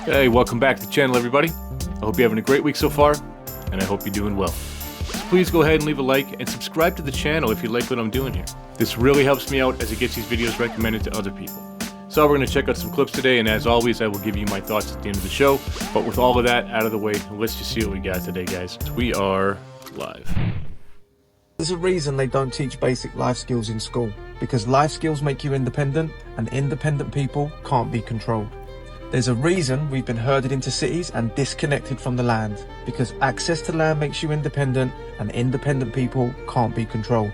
Hey, welcome back to the channel, everybody. I hope you're having a great week so far, and I hope you're doing well. So please go ahead and leave a like and subscribe to the channel if you like what I'm doing here. This really helps me out as it gets these videos recommended to other people. So we're going to check out some clips today, and as always, I will give you my thoughts at the end of the show. But with all of that out of the way, let's just see what we got today, guys. We are live. There's a reason they don't teach basic life skills in school, because life skills make you independent, and independent people can't be controlled. There's a reason we've been herded into cities and disconnected from the land, because access to land makes you independent, and independent people can't be controlled.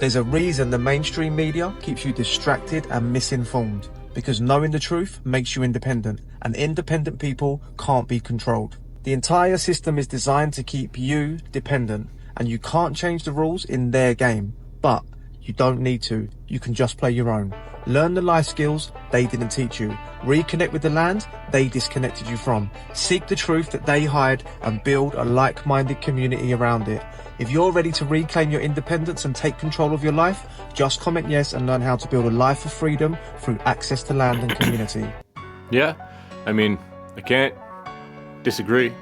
There's a reason the mainstream media keeps you distracted and misinformed, because knowing the truth makes you independent, and independent people can't be controlled. The entire system is designed to keep you dependent, and you can't change the rules in their game, but you don't need to. You can just play your own. Learn the life skills they didn't teach you. Reconnect with the land they disconnected you from. Seek the truth that they hide and build a like-minded community around it. If you're ready to reclaim your independence and take control of your life, just comment yes and learn how to build a life of freedom through access to land and community. Yeah, I mean, I can't disagree.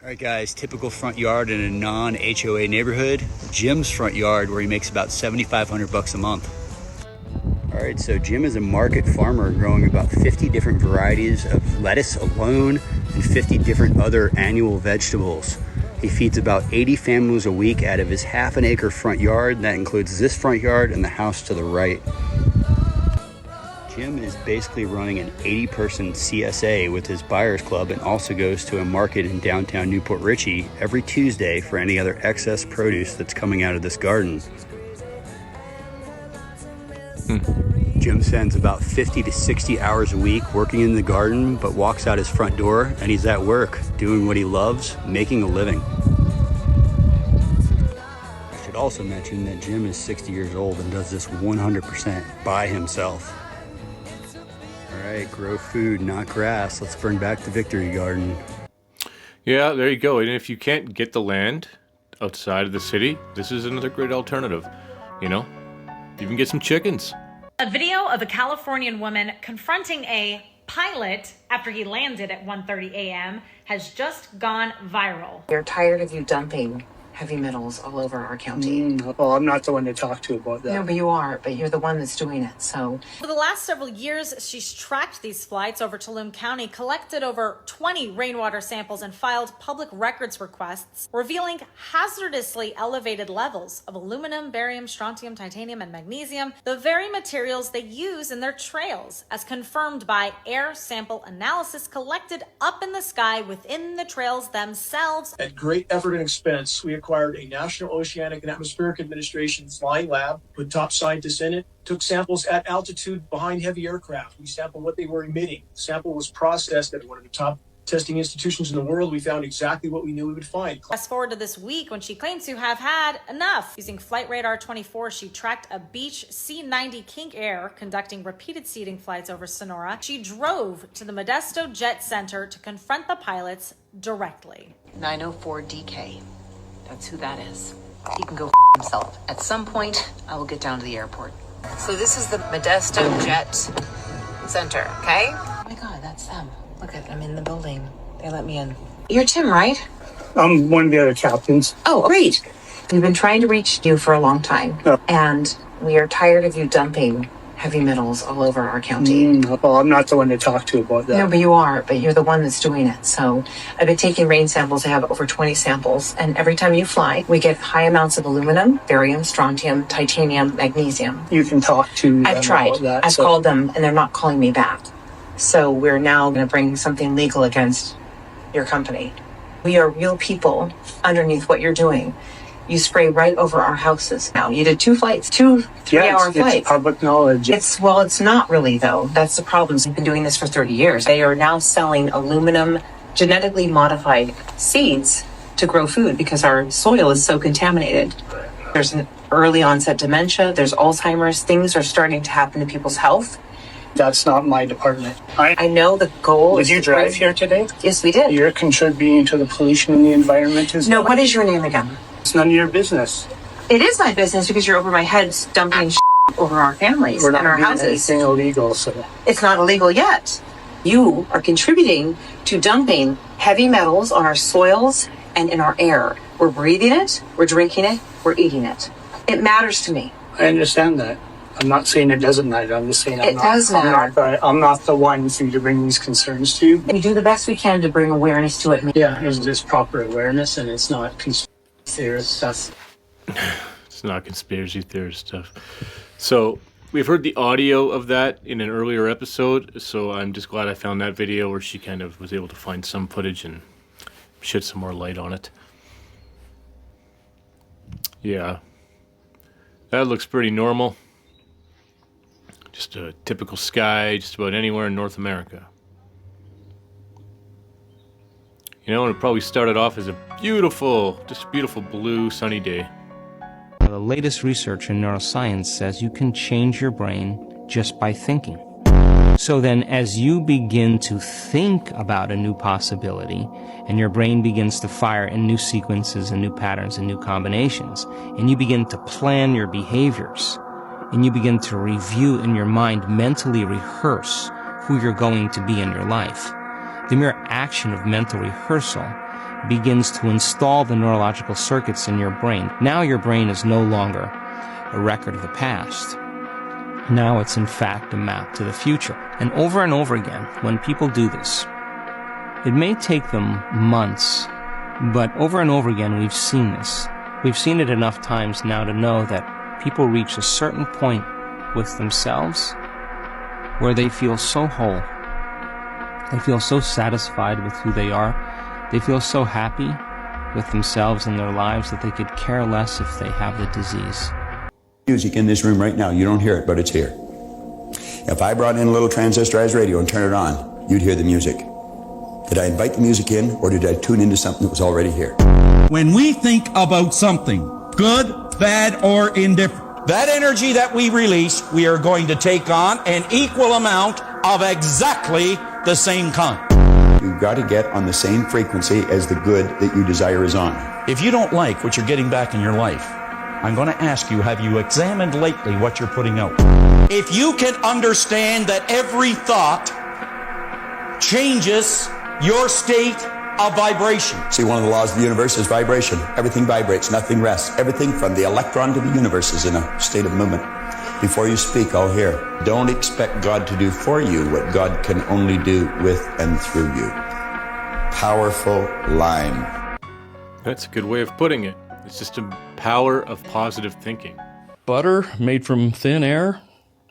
Alright guys, typical front yard in a non-HOA neighborhood. Jim's front yard where he makes about $7,500 a month. Alright, so Jim is a market farmer growing about 50 different varieties of lettuce alone and 50 different other annual vegetables. He feeds about 80 families a week out of his half-an-acre front yard. That includes this front yard and the house to the right. Jim is basically running an 80-person CSA with his buyers club and also goes to a market in downtown Newport Richey every Tuesday for any other excess produce that's coming out of this garden. Jim spends about 50 to 60 hours a week working in the garden, but walks out his front door and he's at work doing what he loves, making a living. I should also mention that Jim is 60 years old and does this 100% by himself. All right, grow food, not grass. Let's bring back the Victory Garden. Yeah, there you go. And if you can't get the land outside of the city, this is another great alternative. You know, you can get some chickens. A video of a Californian woman confronting a pilot after he landed at 1:30 a.m. has just gone viral. We're tired of you dumping heavy metals all over our county. Well, I'm not the one to talk to about that. No, but you are. But you're the one that's doing it, so. For the last several years, she's tracked these flights over Tulum County, collected over 20 rainwater samples, and filed public records requests, revealing hazardously elevated levels of aluminum, barium, strontium, titanium, and magnesium, the very materials they use in their trails, as confirmed by air sample analysis collected up in the sky within the trails themselves. At great effort and expense, we acquired a National Oceanic and Atmospheric Administration flying lab, put top scientists in it, took samples at altitude behind heavy aircraft. We sampled what they were emitting. The sample was processed at one of the top testing institutions in the world. We found exactly what we knew we would find. Fast forward to this week when she claims to have had enough. Using Flight Radar 24, she tracked a Beech C-90 King Air conducting repeated seeding flights over Sonora. She drove to the Modesto Jet Center to confront the pilots directly. 904 DK. That's who that is. He can go himself. At some point, I will get down to the airport. So this is the Modesto Jet Center, okay? Oh my God, that's them. Look at them in the building. They let me in. You're Tim, right? I'm one of the other captains. Oh, great. We've been trying to reach you for a long time. And we are tired of you dumping heavy metals all over our county. Well, I'm not the one to talk to about that. No, but you are. But you're the one that's doing it. So I've been taking rain samples. I have over 20 samples. And every time you fly, we get high amounts of aluminum, barium, strontium, titanium, magnesium. You can talk to I've tried. That, I've called them, and they're not calling me back. So we're now going to bring something legal against your company. We are real people underneath what you're doing. You spray right over our houses now. You did 2 flights, 2 3-hour flights. It's public knowledge. It's not really, though. That's the problem. We've been doing this for 30 years. They are now selling aluminum, genetically modified seeds to grow food because our soil is so contaminated. There's an early onset dementia. There's Alzheimer's. Things are starting to happen to people's health. That's not my department. I know the goal. Did you drive here today? Yes, we did. You're contributing to the pollution in the environment as well? No, what is your name again? It's none of your business. It is my business because you're over my head dumping over our families We're and not our doing houses. anything illegal, so. It's not illegal yet. You are contributing to dumping heavy metals on our soils and in our air. We're breathing it, we're drinking it, we're eating it. It matters to me. I understand that. I'm not saying it doesn't matter. I'm just saying I'm not the one for you to bring these concerns to. We do the best we can to bring awareness to it. Yeah, there's this proper awareness, and it's not conspiracy theorist stuff. It's not conspiracy theorist stuff. So we've heard the audio of that in an earlier episode, so I'm just glad I found that video where she kind of was able to find some footage and shed some more light on it. Yeah. That looks pretty normal. Just a typical sky just about anywhere in North America. You know, and it probably started off as a beautiful, just beautiful blue sunny day. The latest research in neuroscience says you can change your brain just by thinking. So then as you begin to think about a new possibility, and your brain begins to fire in new sequences and new patterns and new combinations, and you begin to plan your behaviors, and you begin to review in your mind, mentally rehearse who you're going to be in your life. The mere action of mental rehearsal begins to install the neurological circuits in your brain. Now your brain is no longer a record of the past. Now it's in fact a map to the future. And over again, when people do this, it may take them months, but over and over again we've seen this. We've seen it enough times now to know that people reach a certain point with themselves where they feel so whole. They feel so satisfied with who they are. They feel so happy with themselves and their lives that they could care less if they have the disease. Music in this room right now, you don't hear it, but it's here. If I brought in a little transistorized radio and turned it on, you'd hear the music. Did I invite the music in, or did I tune into something that was already here? When we think about something, good, bad, or indifferent, that energy that we release, we are going to take on an equal amount of exactly the same kind. You've got to get on the same frequency as the good that you desire is on. If you don't like what you're getting back in your life, I'm going to ask you, have you examined lately what you're putting out? If you can understand that every thought changes your state of vibration. See, one of the laws of the universe is vibration. Everything vibrates, nothing rests. Everything from the electron to the universe is in a state of movement. Before you speak, I'll hear. Don't expect God to do for you what God can only do with and through you. Powerful line. That's a good way of putting it. It's just a power of positive thinking. Butter made from thin air?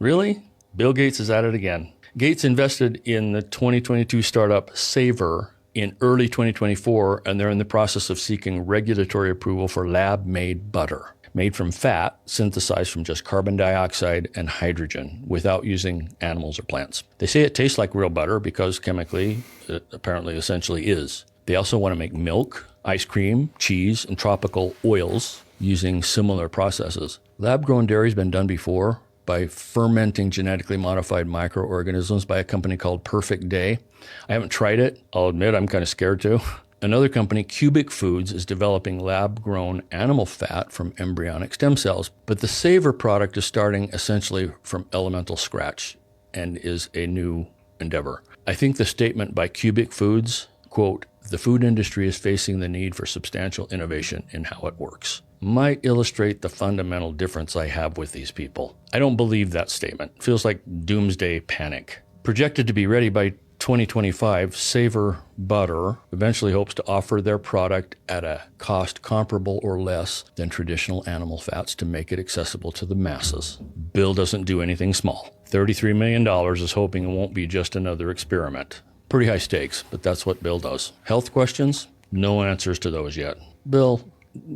Really? Bill Gates is at it again. Gates invested in the 2022 startup Savor in early 2024, and they're in the process of seeking regulatory approval for lab-made butter, made from fat synthesized from just carbon dioxide and hydrogen without using animals or plants. They say it tastes like real butter because chemically it apparently essentially is. They also want to make milk, ice cream, cheese, and tropical oils using similar processes. Lab-grown dairy has been done before by fermenting genetically modified microorganisms by a company called Perfect Day. I haven't tried it. I'll admit I'm kind of scared to. Another company, Cubic Foods, is developing lab-grown animal fat from embryonic stem cells. But the Savor product is starting essentially from elemental scratch and is a new endeavor. I think the statement by Cubic Foods, quote, "The food industry is facing the need for substantial innovation in how it works," might illustrate the fundamental difference I have with these people. I don't believe that statement. It feels like doomsday panic. Projected to be ready by 2025, Savor Butter eventually hopes to offer their product at a cost comparable or less than traditional animal fats to make it accessible to the masses. Bill doesn't do anything small. $33 million is hoping it won't be just another experiment. Pretty high stakes, but that's what Bill does. Health questions? No answers to those yet. Bill,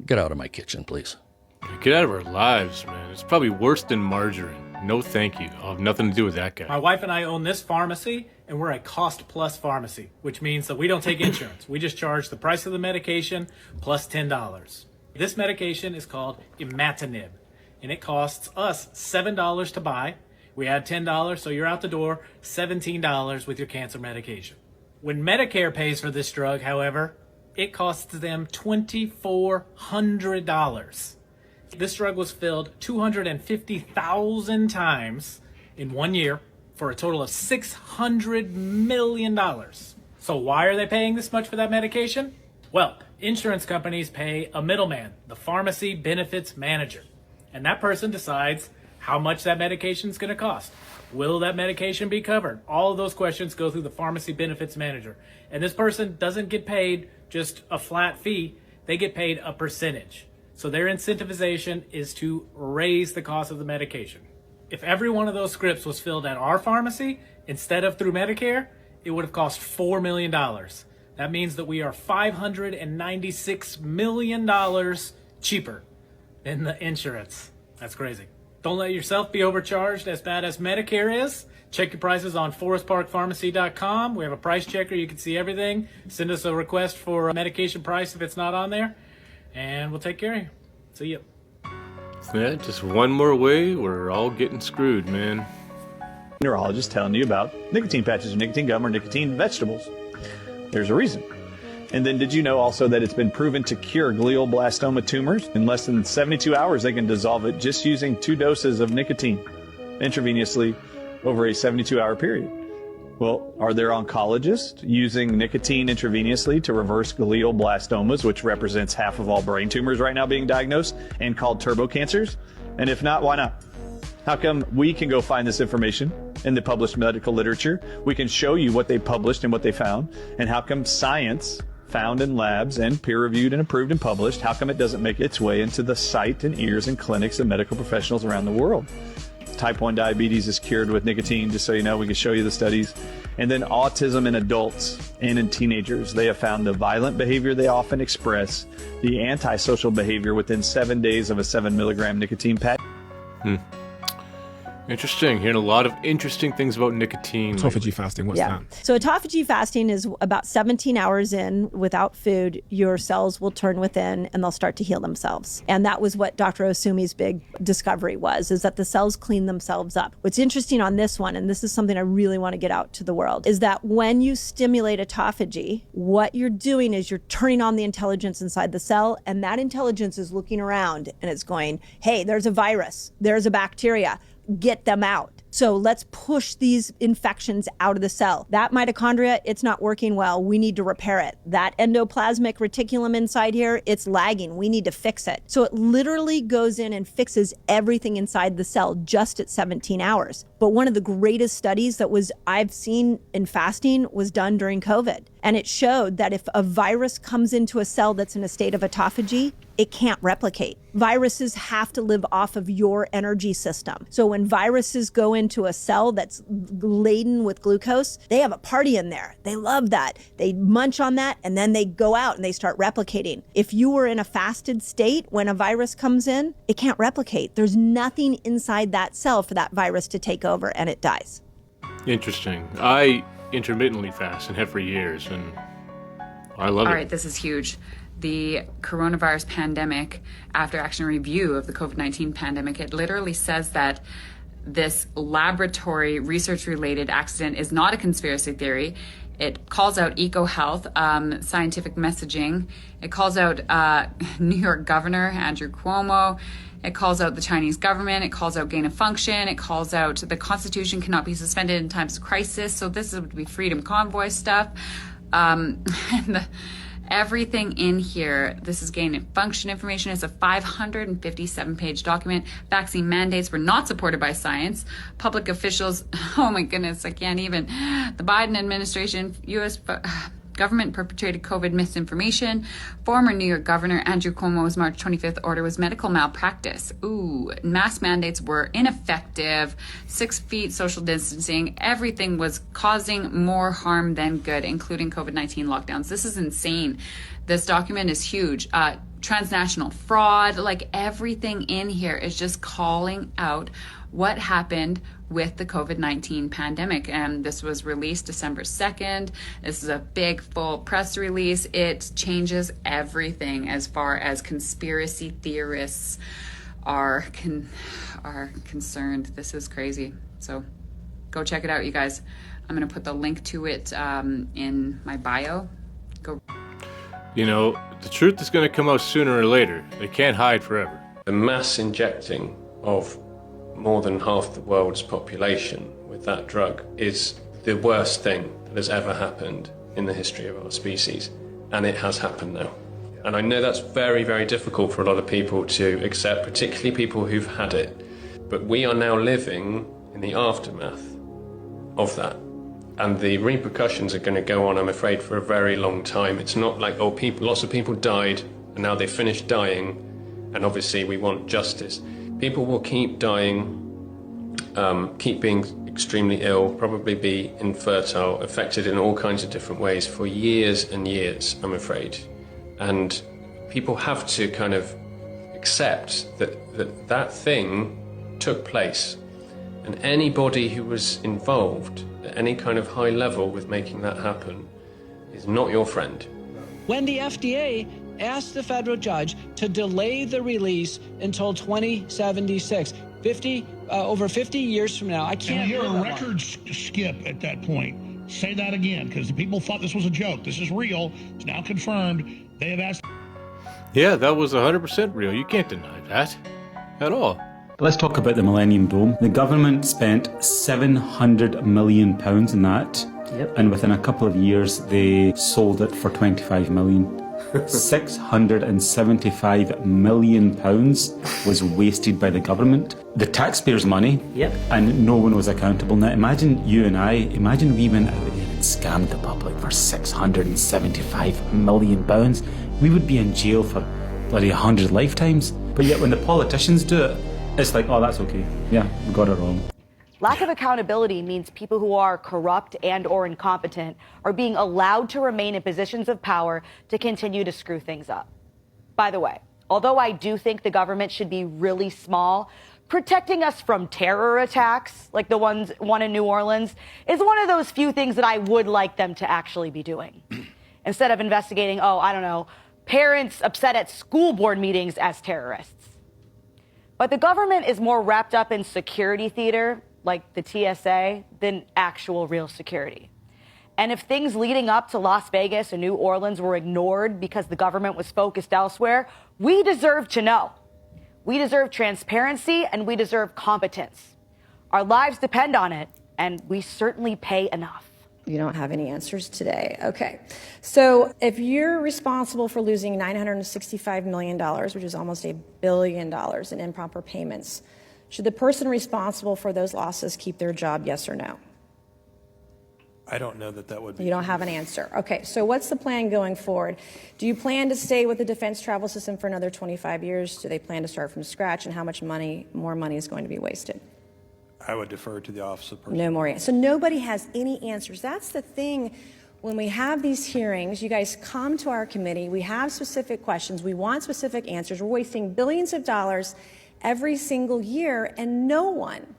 get out of my kitchen, please. Get out of our lives, man. It's probably worse than margarine. No thank you. I'll have nothing to do with that guy. My wife and I own this pharmacy, and we're a cost-plus pharmacy, which means that we don't take insurance. We just charge the price of the medication plus $10. This medication is called imatinib, and it costs us $7 to buy. We add $10, so you're out the door, $17 with your cancer medication. When Medicare pays for this drug, however, it costs them $2,400. This drug was filled 250,000 times in 1 year. for a total of $600 million. So why are they paying this much for that medication? Well, insurance companies pay a middleman, the pharmacy benefits manager. And that person decides how much that medication is going to cost. Will that medication be covered? All of those questions go through the pharmacy benefits manager. And this person doesn't get paid just a flat fee. They get paid a percentage. So their incentivization is to raise the cost of the medication. If every one of those scripts was filled at our pharmacy instead of through Medicare, it would have cost $4 million. That means that we are $596 million cheaper than the insurance. That's crazy. Don't let yourself be overcharged as bad as Medicare is. Check your prices on forestparkpharmacy.com. We have a price checker. You can see everything. Send us a request for a medication price if it's not on there, and we'll take care of you. See ya. Yeah, just one more way, we're all getting screwed, man. Neurologist telling you about nicotine patches or nicotine gum or nicotine vegetables. There's a reason. And then did you know also that it's been proven to cure glioblastoma tumors? In less than 72 hours, they can dissolve it just using 2 doses of nicotine intravenously over a 72-hour period. Well, are there oncologists using nicotine intravenously to reverse glioblastomas, which represents half of all brain tumors right now being diagnosed and called turbocancers? And if not, why not? How come we can go find this information in the published medical literature? We can show you what they published and what they found. And how come science found in labs and peer-reviewed and approved and published, how come it doesn't make its way into the sight and ears and clinics of medical professionals around the world? Type 1 diabetes is cured with nicotine, just so you know, we can show you the studies. And then autism in adults and in teenagers, they have found the violent behavior they often express, the antisocial behavior within 7 days of a 7 milligram nicotine patch. Interesting. Hearing a lot of interesting things about nicotine. Autophagy fasting, what's that? So autophagy fasting is about 17 hours in without food. Your cells will turn within and they'll start to heal themselves. And that was what Dr. Osumi's big discovery was, is that the cells clean themselves up. What's interesting on this one, and this is something I really want to get out to the world, is that when you stimulate autophagy, what you're doing is you're turning on the intelligence inside the cell, and that intelligence is looking around and it's going, hey, there's a virus, there's a bacteria, get them out. So let's push these infections out of the cell. That mitochondria, it's not working well. We need to repair it. That endoplasmic reticulum inside here, it's lagging. We need to fix it. So it literally goes in and fixes everything inside the cell just at 17 hours. But one of the greatest studies that I've seen in fasting was done during COVID. And it showed that if a virus comes into a cell that's in a state of autophagy, it can't replicate. Viruses have to live off of your energy system. So when viruses go into a cell that's laden with glucose, they have a party in there. They love that. They munch on that and then they go out and they start replicating. If you were in a fasted state, when a virus comes in, it can't replicate. There's nothing inside that cell for that virus to take over and it dies. Interesting. I intermittently fast and have for years, and I love it. All right, this is huge. The coronavirus pandemic, after action review of the COVID-19 pandemic, it literally says that this laboratory research-related accident is not a conspiracy theory. It calls out EcoHealth, scientific messaging. It calls out New York Governor Andrew Cuomo. It calls out the Chinese government. It calls out gain of function. It calls out the Constitution cannot be suspended in times of crisis. So this would be Freedom Convoy stuff. Everything in here, this is gain of function information. It's a 557-page document. Vaccine mandates were not supported by science. Public officials, oh my goodness, I can't even. The Biden administration, U.S. government perpetrated COVID misinformation. Former New York Governor Andrew Cuomo's March 25th order was medical malpractice. Mask mandates were ineffective. 6 feet social distancing. Everything was causing more harm than good, including COVID-19 lockdowns. This is insane. This document is huge. Transnational fraud, like everything in here is just calling out what happened with the COVID-19 pandemic. And this was released December 2nd. This is a big full press release. It changes everything as far as conspiracy theorists are concerned. This is crazy. So go check it out, you guys. I'm going to put the link to it in my bio. Go. You know, the truth is going to come out sooner or later. They can't hide forever. The mass injecting of more than half the world's population with that drug is the worst thing that has ever happened in the history of our species. And it has happened now. And I know that's very, very difficult for a lot of people to accept, particularly people who've had it. But we are now living in the aftermath of that. And the repercussions are going to go on, I'm afraid, for a very long time. It's not like, oh, lots of people died and now they finished dying, and obviously we want justice. People will keep dying, keep being extremely ill, probably be infertile, affected in all kinds of different ways for years and years, I'm afraid. And people have to kind of accept that thing took place. And anybody who was involved at any kind of high level with making that happen is not your friend. When the FDA asked the federal judge to delay the release until 2076, over 50 years from now, I can't. And you're a record skip at that point. Say that again, because the people thought this was a joke. This is real. It's now confirmed. They have asked. Yeah, that was 100% real. You can't deny that at all. Let's talk about the Millennium Dome. The government spent £700 million in that. Yep. And within a couple of years, they sold it for £25 million. £675 million was wasted by the government. The taxpayers' money. Yep. And no one was accountable. Now imagine you and I, imagine we went out there and scammed the public for £675 million. We would be in jail for bloody 100 lifetimes. But yet when the politicians do it, it's like, oh, that's okay. Yeah, we got it wrong. Lack of accountability means people who are corrupt and or incompetent are being allowed to remain in positions of power to continue to screw things up. By the way, although I do think the government should be really small, protecting us from terror attacks, like the one in New Orleans, is one of those few things that I would like them to actually be doing. Instead of investigating, parents upset at school board meetings as terrorists. But the government is more wrapped up in security theater, like the TSA, than actual real security. And if things leading up to Las Vegas and New Orleans were ignored because the government was focused elsewhere, we deserve to know. We deserve transparency and we deserve competence. Our lives depend on it, and we certainly pay enough. You don't have any answers today. Okay. So if you're responsible for losing $965 million, which is almost $1 billion in improper payments, should the person responsible for those losses keep their job, yes or no? I don't know that would be. You don't have an answer. Okay, so what's the plan going forward? Do you plan to stay with the defense travel system for another 25 years? Do they plan to start from scratch? And how much more money is going to be wasted? I would defer to the Office of Personnel. No more. So nobody has any answers. That's the thing. When we have these hearings, you guys come to our committee, we have specific questions, we want specific answers. We're wasting billions of dollars every single year, and no one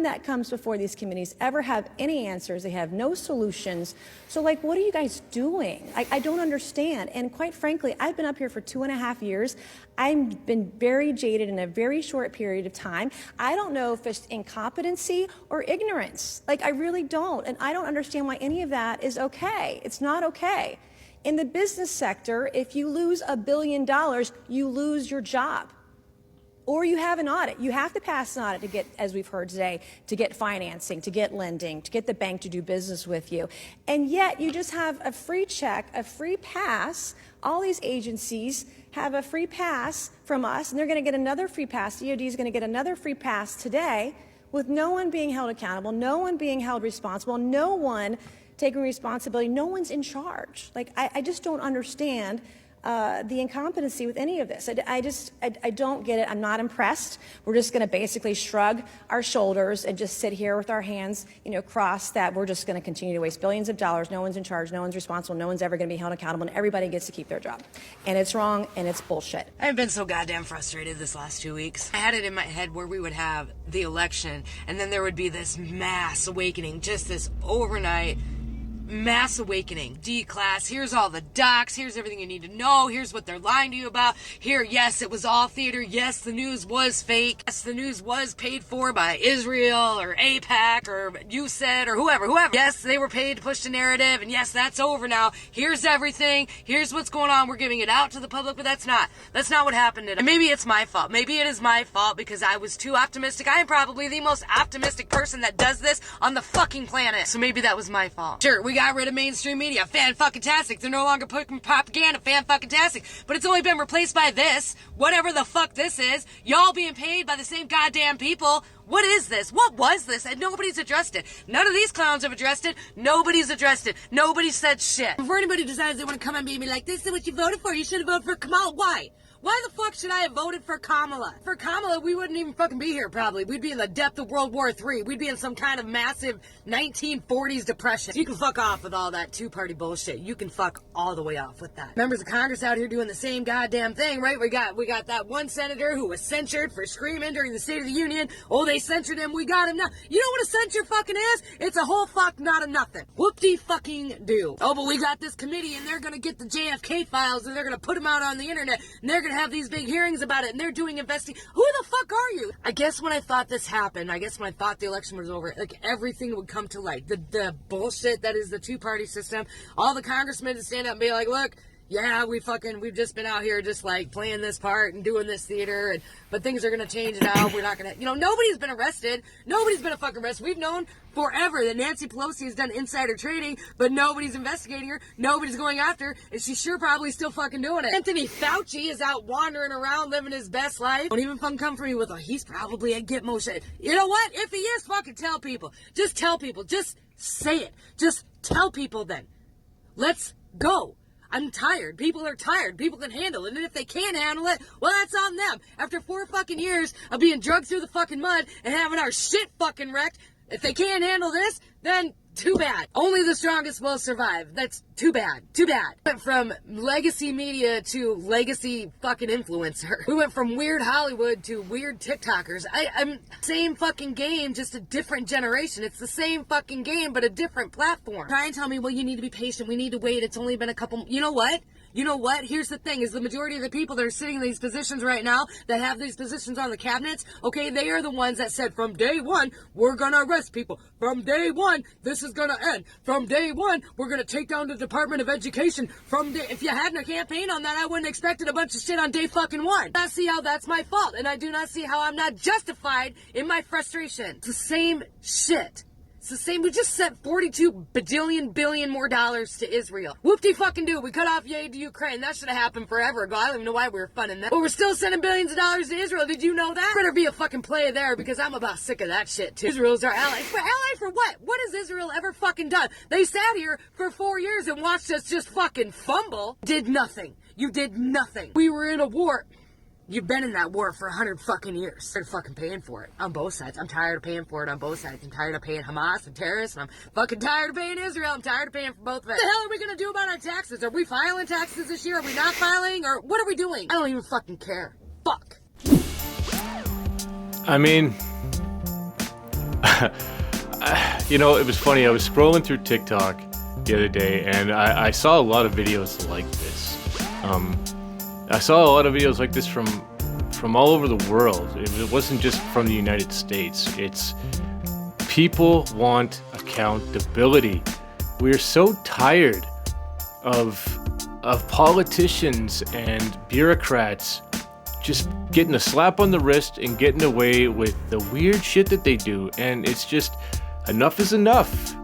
that comes before these committees ever have any answers. They have no solutions. So, what are you guys doing? I don't understand. And quite frankly, I've been up here for 2.5 years. I've been very jaded in a very short period of time. I don't know if it's incompetency or ignorance. I really don't. And I don't understand why any of that is okay. It's not okay. In the business sector, if you lose $1 billion, you lose your job. Or you have an audit. You have to pass an audit to get, as we've heard today, to get financing, to get lending, to get the bank to do business with you. And yet you just have a free check, a free pass. All these agencies have a free pass from us, and they're going to get another free pass. DOD is going to get another free pass today with no one being held accountable, no one being held responsible, no one taking responsibility, no one's in charge. I just don't understand the incompetency with any of this. I don't get it. I'm not impressed. We're just going to basically shrug our shoulders and just sit here with our hands, crossed, that we're just going to continue to waste billions of dollars. No one's in charge. No one's responsible. No one's ever going to be held accountable, and everybody gets to keep their job. And it's wrong, and it's bullshit. I've been so goddamn frustrated this last 2 weeks. I had it in my head where we would have the election, and then there would be this mass awakening, just this overnight mass awakening. D-class, here's all the docs, here's everything you need to know, here's what they're lying to you about. Here, yes, it was all theater, yes, the news was fake, yes, the news was paid for by Israel or AIPAC or USAID or whoever. Yes, they were paid to push the narrative, and yes, that's over now. Here's everything, here's what's going on, we're giving it out to the public, but that's not what happened. And maybe it's my fault. Maybe it is my fault because I was too optimistic. I am probably the most optimistic person that does this on the fucking planet. So maybe that was my fault. Sure, we got rid of mainstream media. Fan-fucking-tastic. They're no longer putting propaganda. Fan-fucking-tastic. But it's only been replaced by this. Whatever the fuck this is. Y'all being paid by the same goddamn people. What is this? What was this? And nobody's addressed it. None of these clowns have addressed it. Nobody's addressed it. Nobody said shit. Before anybody decides they want to come and be me like, this is what you voted for. You should have voted for Kamala. Why? Why the fuck should I have voted for Kamala? For Kamala, we wouldn't even fucking be here, probably. We'd be in the depth of World War III. We'd be in some kind of massive 1940s depression. You can fuck off with all that two-party bullshit. You can fuck all the way off with that. Members of Congress out here doing the same goddamn thing, right? We got that one senator who was censured for screaming during the State of the Union. Oh, they censored him. We got him now. You know what a censure fucking is? It's a whole fuck, not a nothing. Whoop-de-fucking-do. Oh, but we got this committee, and they're gonna get the JFK files, and they're gonna put them out on the internet, and they're gonna have these big hearings about it, and they're doing investigation. Who the fuck are you? I guess when I thought this happened, I guess when I thought the election was over, like everything would come to light. The bullshit that is the two-party system. All the congressmen to stand up and be like, look, yeah, we've just been out here just like playing this part and doing this theater, but things are gonna change now. We're not gonna, nobody's been arrested. Nobody's been fucking arrested. We've known forever that Nancy Pelosi has done insider trading, but nobody's investigating her. Nobody's going after her, and she's sure probably still fucking doing it. Anthony Fauci is out wandering around living his best life. Don't even fucking come for me with he's probably a Gitmo shit. You know what? If he is, fucking tell people. Just tell people. Just say it. Just tell people then. Let's go. I'm tired. People are tired. People can handle it. And if they can't handle it, well, that's on them. After 4 fucking years of being drugged through the fucking mud and having our shit fucking wrecked, if they can't handle this, then too bad. Only the strongest will survive. That's too bad. Too bad. We went from legacy media to legacy fucking influencer. We went from weird Hollywood to weird TikTokers. I'm same fucking game, just a different generation. It's the same fucking game, but a different platform. Try and tell me, well, you need to be patient. We need to wait. It's only been a couple. You know what? You know what? Here's the thing, is the majority of the people that are sitting in these positions right now, that have these positions on the cabinets, okay, they are the ones that said from day one, we're gonna arrest people. From day one, this is gonna end. From day one, we're gonna take down the Department of Education. If you hadn't a campaign on that, I wouldn't have expected a bunch of shit on day fucking one. I do not see how that's my fault, and I do not see how I'm not justified in my frustration. It's the same shit. It's the same. We just sent $42 billion more dollars to Israel. Whoop-de-fucking-do. We cut off aid to Ukraine. That should have happened forever ago. I don't even know why we were funding that. But we're still sending billions of dollars to Israel. Did you know that? Better be a fucking play there, because I'm about sick of that shit, too. Israel's our ally. Ally for what? What has Israel ever fucking done? They sat here for 4 years and watched us just fucking fumble. Did nothing. You did nothing. We were in a war. You've been in that war for 100 fucking years. They're fucking paying for it on both sides. I'm tired of paying for it on both sides. I'm tired of paying Hamas and terrorists, and I'm fucking tired of paying Israel. I'm tired of paying for both of it. What the hell are we gonna do about our taxes? Are we filing taxes this year? Are we not filing? Or what are we doing? I don't even fucking care. Fuck. I mean, it was funny. I was scrolling through TikTok the other day, and I saw a lot of videos like this. I saw a lot of videos like this from all over the world. It wasn't just from the United States. It's people want accountability. We're so tired of politicians and bureaucrats just getting a slap on the wrist and getting away with the weird shit that they do. And it's just, enough is enough,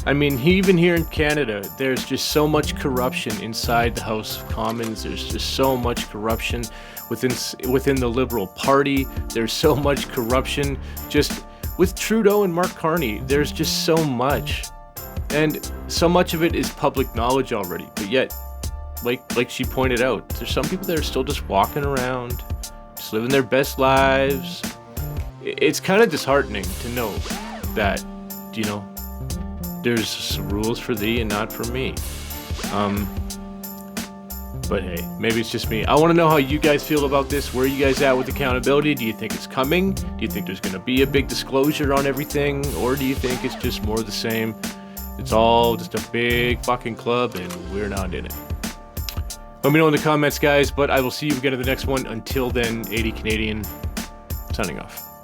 I mean, even here in Canada, there's just so much corruption inside the House of Commons. There's just so much corruption within the Liberal Party. There's so much corruption just with Trudeau and Mark Carney. There's just so much. And so much of it is public knowledge already. But yet, like she pointed out, there's some people that are still just walking around, just living their best lives. It's kind of disheartening to know that, there's some rules for thee and not for me. But hey, maybe it's just me. I want to know how you guys feel about this. Where are you guys at with accountability? Do you think it's coming? Do you think there's going to be a big disclosure on everything? Or do you think it's just more of the same? It's all just a big fucking club, and we're not in it. Let me know in the comments, guys, but I will see you again in the next one. Until then, 80 Canadian, signing off.